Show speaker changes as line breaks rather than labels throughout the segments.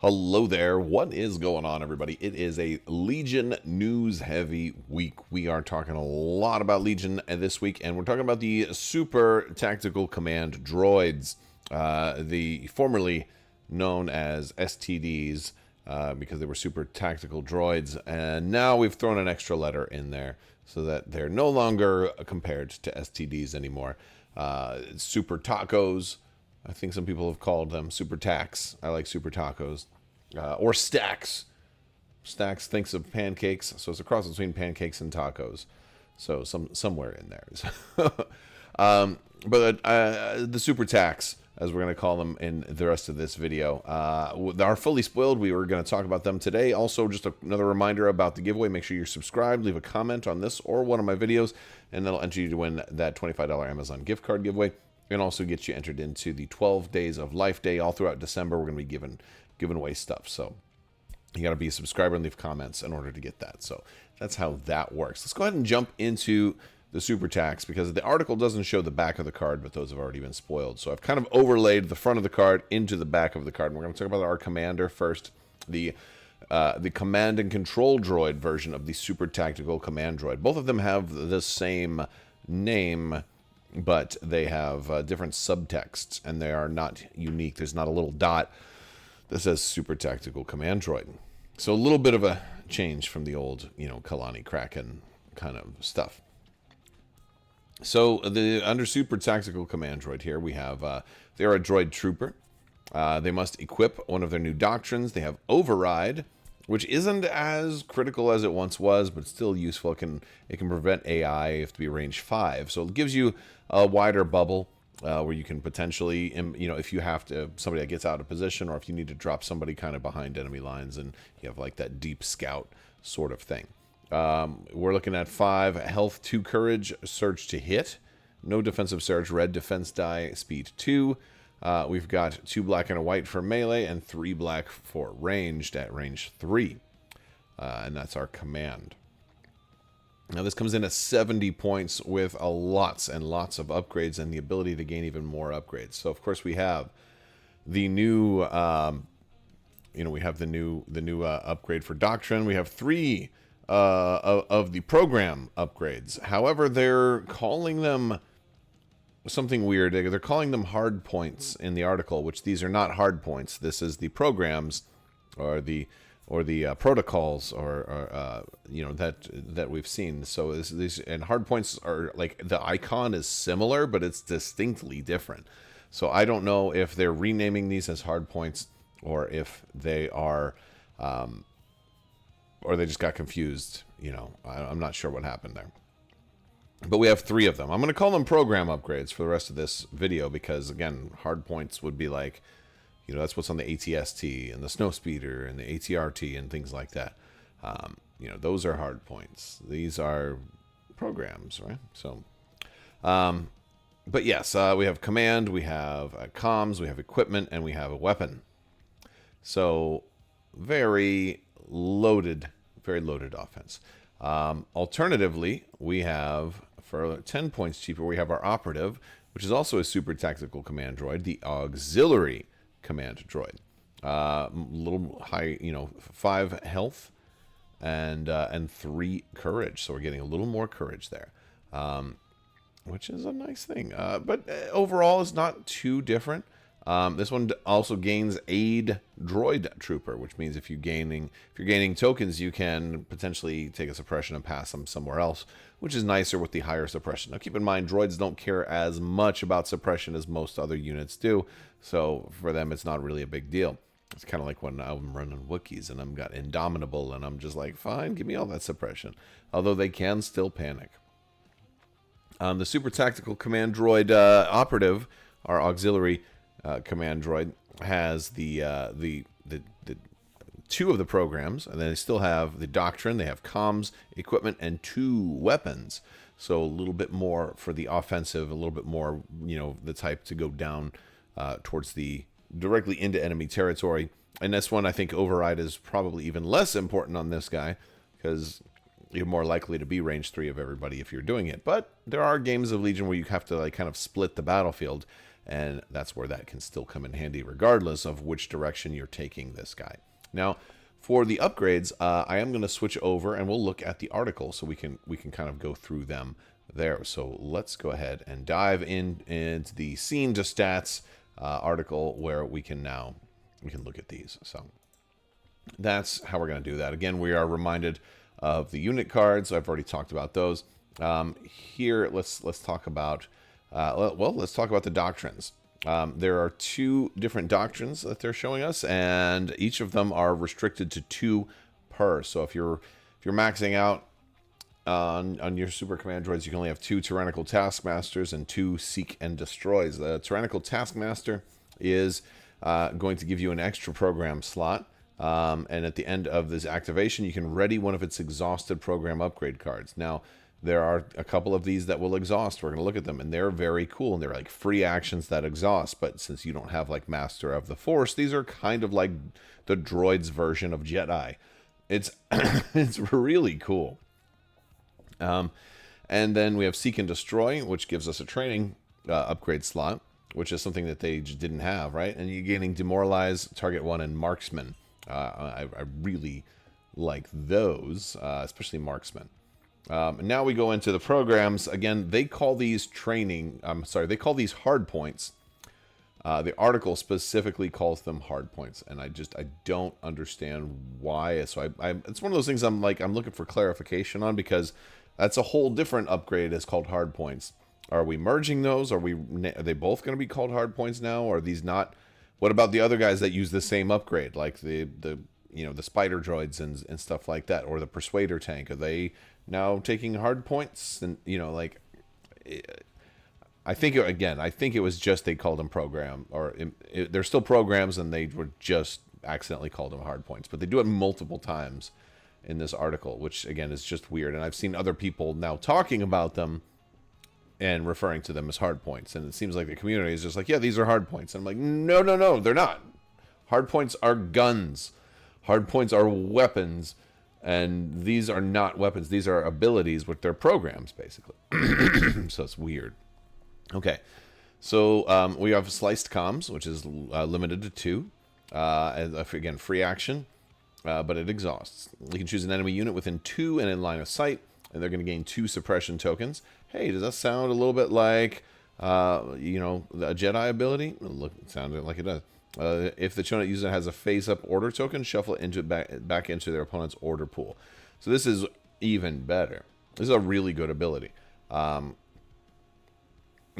Hello there. What is going on, everybody? It is a Legion news heavy week. We are talking a lot about Legion this week, and we're talking about the Super Tactical Command Droids, the formerly known as STDs, because they were Super Tactical Droids, and now we've thrown an extra letter in there so that they're no longer compared to STDs anymore. Super Tacos. I think some people have called them Super Tacs. I like Super Tacos. Or Stacks. Stacks thinks of pancakes, so it's a cross between pancakes and tacos. So somewhere in there. But the Super Tacs, as we're going to call them in the rest of this video, are fully spoiled. We were going to talk about them today. Also, just another reminder about the giveaway. Make sure you're subscribed. Leave a comment on this or one of my videos, and that'll enter you to win that $25 Amazon gift card giveaway. And also get you entered into the 12 Days of Life Day. All throughout December, we're going to be giving away stuff. So you got to be a subscriber and leave comments in order to get that. So that's how that works. Let's go ahead and jump into the Super Tacs, because the article doesn't show the back of the card, but those have already been spoiled. So I've kind of overlaid the front of the card into the back of the card. And we're going to talk about our commander first. The command and control droid version of the Super Tactical Command Droid. Both of them have the same name, but they have different subtexts, and they are not unique. There's not a little dot that says Super Tactical Command Droid. So a little bit of a change from the old, Kalani Kraken kind of stuff. So under Super Tactical Command Droid here, we have, they're a droid trooper. They must equip one of their new doctrines. They have Override, which isn't as critical as it once was, but still useful. It can prevent AI. You have to be range 5. So it gives you a wider bubble where you can potentially, if you have to, somebody that gets out of position, or if you need to drop somebody kind of behind enemy lines, and you have like that deep scout sort of thing. We're looking at 5 health, 2 courage, surge to hit, no defensive surge, red defense die, speed 2. We've got 2 black and a white for melee, and 3 black for ranged at range 3. And that's our command. Now this comes in at 70 points with lots and lots of upgrades and the ability to gain even more upgrades. So of course we have the new, we have the new upgrade for Doctrine. We have 3 of the program upgrades. However, they're calling them something weird. They're calling them hard points in the article, which these are not hard points. This is the programs or the protocols or that we've seen. So these and hard points are like the icon is similar, but it's distinctly different. So I don't know if they're renaming these as hard points, or if they are or they just got confused. I'm not sure what happened there. But we have 3 of them. I'm going to call them program upgrades for the rest of this video, because, again, hard points would be like, that's what's on the ATST and the Snowspeeder and the ATRT and things like that. Those are hard points. These are programs, right? So, but yes, we have command, we have comms, we have equipment, and we have a weapon. So, very loaded offense. Alternatively, we have, for 10 points cheaper, we have our Operative, which is also a Super Tactical Command Droid, the Auxiliary Command Droid. Little high, 5 health and 3 courage. So we're getting a little more courage there, which is a nice thing. But overall, it's not too different. This one also gains Aid Droid Trooper, which means if you're gaining tokens, you can potentially take a suppression and pass them somewhere else, which is nicer with the higher suppression. Now keep in mind, droids don't care as much about suppression as most other units do, so for them it's not really a big deal. It's kind of like when I'm running Wookiees and I've got Indomitable, and I'm just like, fine, give me all that suppression. Although they can still panic. The Super Tactical Command Droid Operative, our auxiliary command droid, has the 2 of the programs, and then they still have the Doctrine. They have comms, equipment, and 2 weapons. So a little bit more for the offensive, a little bit more, the type to go down towards directly into enemy territory. And this one, I think Override is probably even less important on this guy, because you're more likely to be range 3 of everybody if you're doing it. But there are games of Legion where you have to kind of split the battlefield. and that's where that can still come in handy regardless of which direction you're taking this guy. Now, for the upgrades, I am going to switch over and we'll look at the article so we can kind of go through them there. So let's go ahead and dive into the scene to stats article where we can look at these. So that's how we're going to do that. Again, we are reminded of the unit cards. I've already talked about those. Here, let's talk about let's talk about the doctrines. There are 2 different doctrines that they're showing us, and each of them are restricted to 2 per. So if you're maxing out on your super command droids, you can only have 2 tyrannical taskmasters and 2 seek and destroys. The tyrannical taskmaster is going to give you an extra program slot, and at the end of this activation, you can ready one of its exhausted program upgrade cards. Now, there are a couple of these that will exhaust. We're going to look at them, and they're very cool, and they're like free actions that exhaust. But since you don't have like Master of the Force, these are kind of like the droids version of Jedi. It's it's really cool. And then we have Seek and Destroy, which gives us a training upgrade slot, which is something that they just didn't have, right? And you're gaining Demoralize, Target 1, and Marksman. I really like those, especially Marksman. And now we go into the programs. Again, they call these they call these hard points. The article specifically calls them hard points, and I don't understand why. So it's one of those things I'm looking for clarification on, because that's a whole different upgrade. It's called hard points. Are we merging those? Are they both going to be called hard points now? Or are these not? What about the other guys that use the same upgrade, like the spider droids and stuff like that, or the persuader tank? Are they now taking hard points? And I think it was just they called them program, or they're still programs, and they were just accidentally called them hard points. But they do it multiple times in this article, which again is just weird. And I've seen other people now talking about them and referring to them as hard points, and it seems like the community is just like, yeah, these are hard points. And I'm like, no, they're not. Hard points are guns. Hard points are weapons. And these are not weapons. These are abilities, with their programs, basically. So it's weird. Okay. So we have Sliced Comms, which is limited to 2. And again, free action, but it exhausts. You can choose an enemy unit within 2 and in line of sight, and they're going to gain 2 suppression tokens. Hey, does that sound a little bit like, a Jedi ability? It sounded like it does. If the chosen user has a face-up order token, shuffle it back into their opponent's order pool. So this is even better. This is a really good ability. You've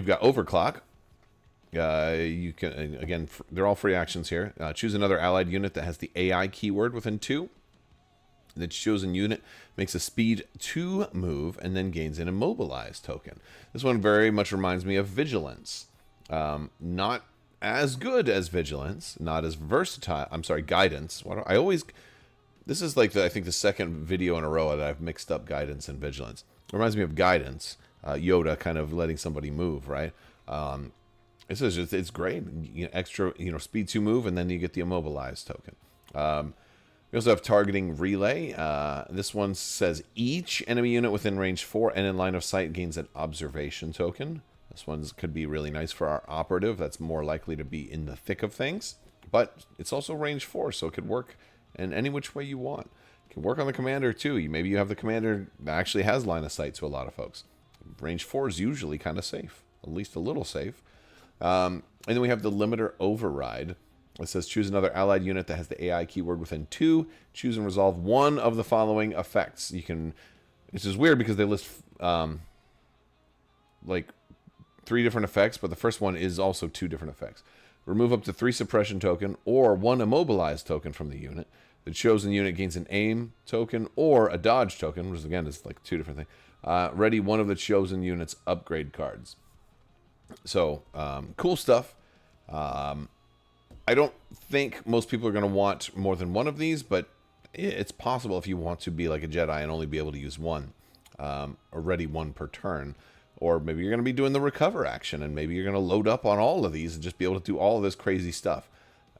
got Overclock. You can, again, they're all free actions here. Choose another allied unit that has the AI keyword within 2. The chosen unit makes a speed 2 move and then gains an immobilized token. This one very much reminds me of Vigilance. Not as good as Vigilance, not as versatile. I'm sorry, Guidance. This is like I think the second video in a row that I've mixed up Guidance and Vigilance. It reminds me of Guidance, Yoda kind of letting somebody move, right? It's great. Extra, speed 2 move, and then you get the immobilized token. We also have Targeting Relay. This one says each enemy unit within range 4 and in line of sight gains an observation token. This one could be really nice for our operative. That's more likely to be in the thick of things. But it's also range 4, so it could work in any which way you want. It can work on the commander too. Maybe you have the commander that actually has line of sight to a lot of folks. Range 4 is usually kind of safe, at least a little safe. And then we have the Limiter Override. It says choose another allied unit that has the AI keyword within 2. Choose and resolve one of the following effects. This is weird because they list like 3 different effects, but the first one is also 2 different effects. Remove up to 3 suppression token or 1 immobilized token from the unit. The chosen unit gains an aim token or a dodge token, which again is like 2 different things. Ready one of the chosen unit's upgrade cards. So cool stuff. I don't think most people are going to want more than one of these, but it's possible if you want to be like a Jedi and only be able to use one, or ready 1 per turn. Or maybe you're going to be doing the recover action, and maybe you're going to load up on all of these and just be able to do all of this crazy stuff.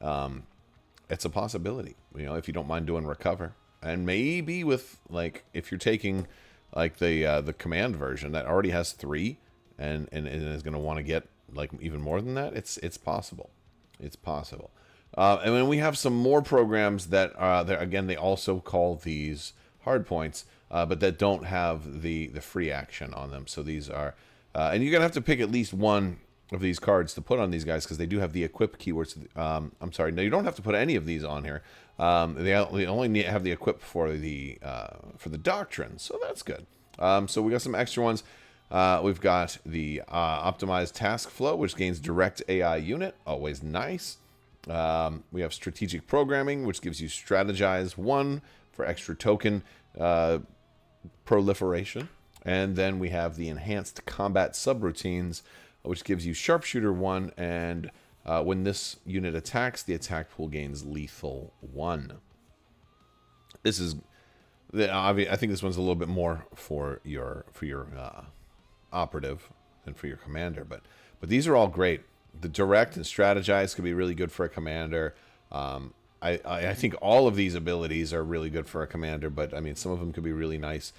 It's a possibility, if you don't mind doing recover. And maybe with, like, if you're taking, like, the command version that already has 3 and is going to want to get like even more than that, it's possible. It's possible. And then we have some more programs that again, they also call these hard points, but that don't have the free action on them. So these are, and you're gonna have to pick at least one of these cards to put on these guys because they do have the equip keywords. I'm sorry, no, you don't have to put any of these on here. They only have the equip for the Doctrine, so that's good. So we got some extra ones. We've got the optimized task flow, which gains direct AI unit, always nice. We have strategic programming, which gives you strategize 1 for extra token proliferation. And then we have the enhanced combat subroutines, which gives you sharpshooter 1, and when this unit attacks, the attack pool gains lethal 1. This is, I think this one's a little bit more for your operative than for your commander, but these are all great. The direct and strategize could be really good for a commander. I think all of these abilities are really good for a commander, but I mean, some of them could be really nice.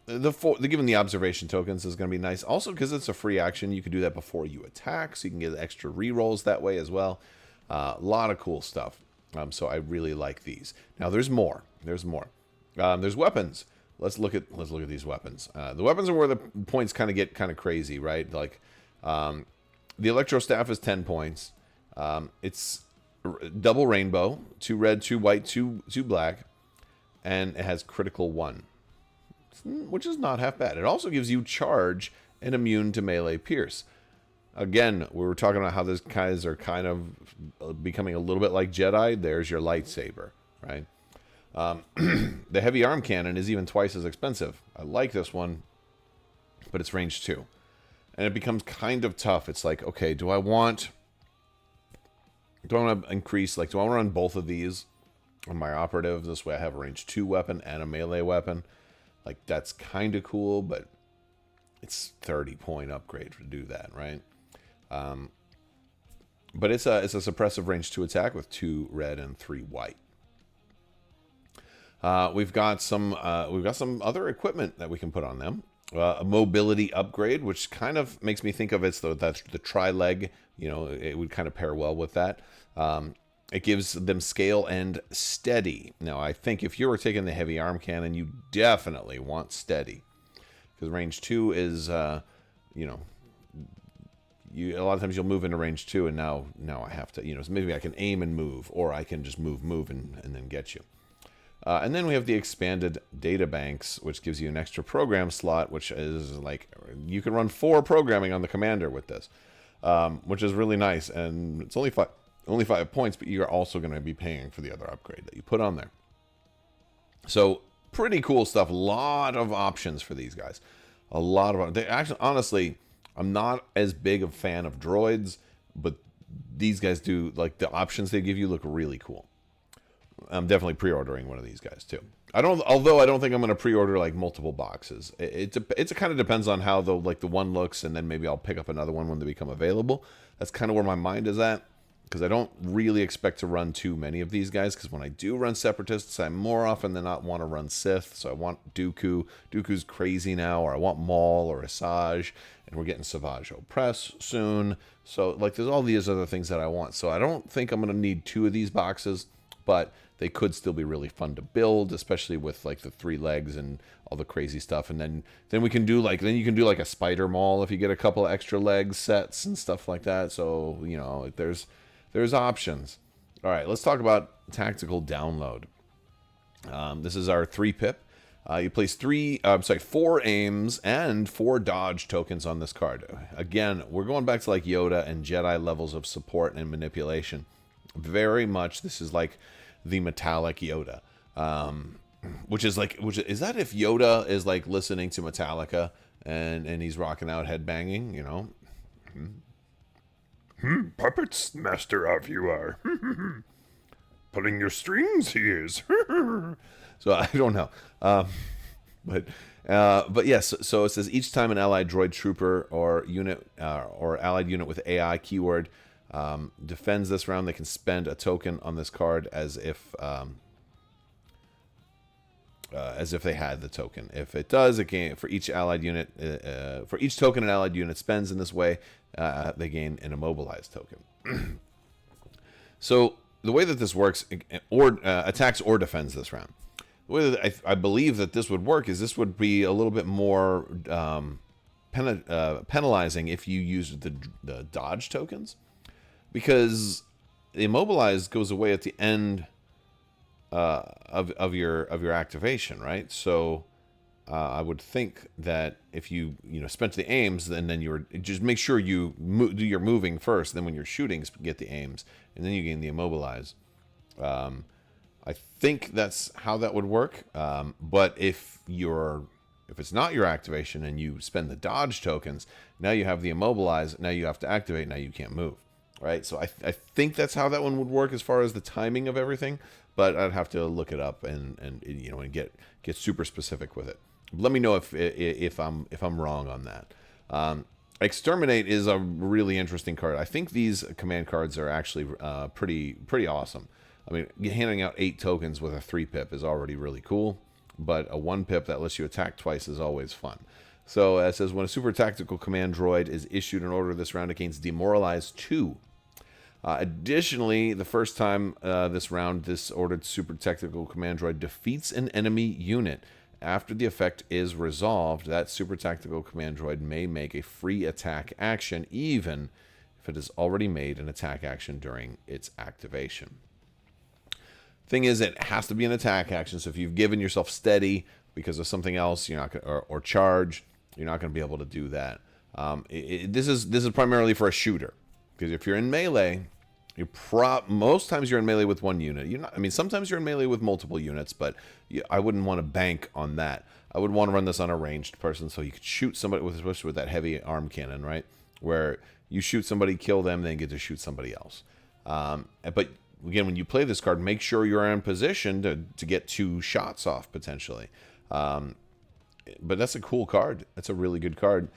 Given the observation tokens is going to be nice. Also, because it's a free action, you can do that before you attack, so you can get extra rerolls that way as well. A lot of cool stuff. So I really like these. Now, there's more. There's weapons. Let's look at these weapons. The weapons are where the points kind of get kind of crazy, right? Like the electro staff is 10 points. It's double rainbow, 2 red, 2 white, 2 black, and it has critical 1. Which is not half bad. It also gives you charge and immune to melee pierce. Again, we were talking about how these guys are kind of becoming a little bit like Jedi. There's your lightsaber, right? The heavy arm cannon is even twice as expensive. I like this one, but it's range 2. And it becomes kind of tough. It's like, okay, do I want to increase, like, do I want to run both of these on my operative? This way I have a range 2 weapon and a melee weapon. Like, that's kind of cool, but it's 30-point upgrade to do that, right? But it's a suppressive range 2 attack with 2 red and 3 white. We've got some other equipment that we can put on them. A mobility upgrade, which kind of makes me think of that's the tri-leg. You know, it would kind of pair well with that. It gives them scale and steady. Now, I think if you were taking the heavy arm cannon, you definitely want steady. Because range 2 is, a lot of times you'll move into range 2, and now I have to, so maybe I can aim and move, or I can just move and then get you. And then we have the expanded data banks, which gives you an extra program slot, which is like, you can run 4 programming on the commander with this, which is really nice. And it's only 5 points, but you're also going to be paying for the other upgrade that you put on there. So pretty cool stuff. A lot of options for these guys. Honestly, I'm not as big a fan of droids, but these guys do, like, the options they give you look really cool. I'm definitely pre-ordering one of these guys too. Although I don't think I'm going to pre-order like multiple boxes. It kind of depends on how the one looks, and then maybe I'll pick up another one when they become available. That's kind of where my mind is at. Because I don't really expect to run too many of these guys, because when I do run Separatists, I more often than not want to run Sith. So I want Dooku. Dooku's crazy now, or I want Maul or Asajj, and we're getting Savage Opress soon. So, like, there's all these other things that I want. So I don't think I'm going to need 2 of these boxes, but they could still be really fun to build, especially with, like, the 3 legs and all the crazy stuff. And then we can do, like, you can do, like, a Spider Maul if you get a couple of extra leg sets and stuff like that. So, there's options. All right, let's talk about tactical download. This is our 3 pip. You place 4 aims and 4 dodge tokens on this card. Again, we're going back to like Yoda and Jedi levels of support and manipulation. Very much, this is like the metallic Yoda. Is that if Yoda is like listening to Metallica and he's rocking out headbanging,
Puppets, master of you are. Pulling your strings, he is.
So I don't know. But yes, so it says each time an allied droid trooper or unit or allied unit with AI keyword defends this round, they can spend a token on this card as if as if they had the token. If it does, it gain for each allied unit, for each token an allied unit spends in this way, they gain an immobilized token. So the way that this works, or attacks or defends this round. The way that I believe that this would work is this would be a little bit more penalizing if you used the dodge tokens, because the immobilized goes away at the end of your activation, right? So I would think that if you spent the aims, then you just make sure you do your moving first. Then when you're shooting, get the aims, and then you gain the immobilize. I think that's how that would work. But if it's not your activation and you spend the dodge tokens, now you have the immobilize. Now you have to activate. Now you can't move, right? So I think that's how that one would work as far as the timing of everything. But I'd have to look it up and get super specific with it. Let me know if I'm wrong on that. Exterminate is a really interesting card. I think these command cards are actually pretty awesome. I mean, handing out 8 tokens with a 3-pip is already really cool, but a 1-pip that lets you attack twice is always fun. So it says, when a super tactical command droid is issued in order this round, it gains Demoralize 2. Additionally, the first time this round, this ordered super tactical command droid defeats an enemy unit. After the effect is resolved, that super tactical command droid may make a free attack action, even if it has already made an attack action during its activation. Thing is, it has to be an attack action. So if you've given yourself steady because of something else, you're not gonna, or charge, you're not going to be able to do that. This is primarily for a shooter, because if you're in melee, most times you're in melee with one unit. Sometimes you're in melee with multiple units, but I wouldn't want to bank on that. I would want to run this on a ranged person, so you could shoot somebody especially with that heavy arm cannon, right? Where you shoot somebody, kill them, then get to shoot somebody else. But again, when you play this card, make sure you're in position to get 2 shots off potentially. But that's a cool card. That's a really good card.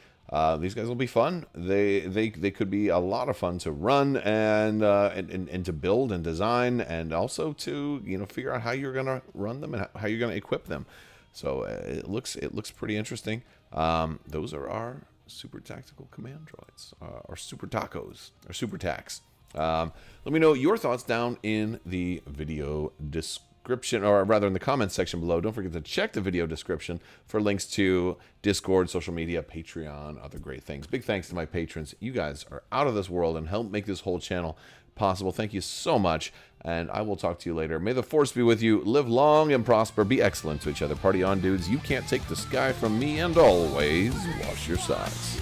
These guys will be fun. They could be a lot of fun to run and to build and design, and also to figure out how you're gonna run them and how you're gonna equip them. So it looks pretty interesting. Those are our super tactical command droids, or super tacos, or super tacs. Let me know your thoughts down in the video description, or rather in the comments section below. Don't forget to check the video description for links to Discord, social media, Patreon, other great things. Big thanks to my patrons. You guys are out of this world and help make this whole channel possible. Thank you so much, and I will talk to you later. May the force be with you. Live long and prosper. Be excellent to each other. Party on, dudes. You can't take the sky from me, and always wash your socks.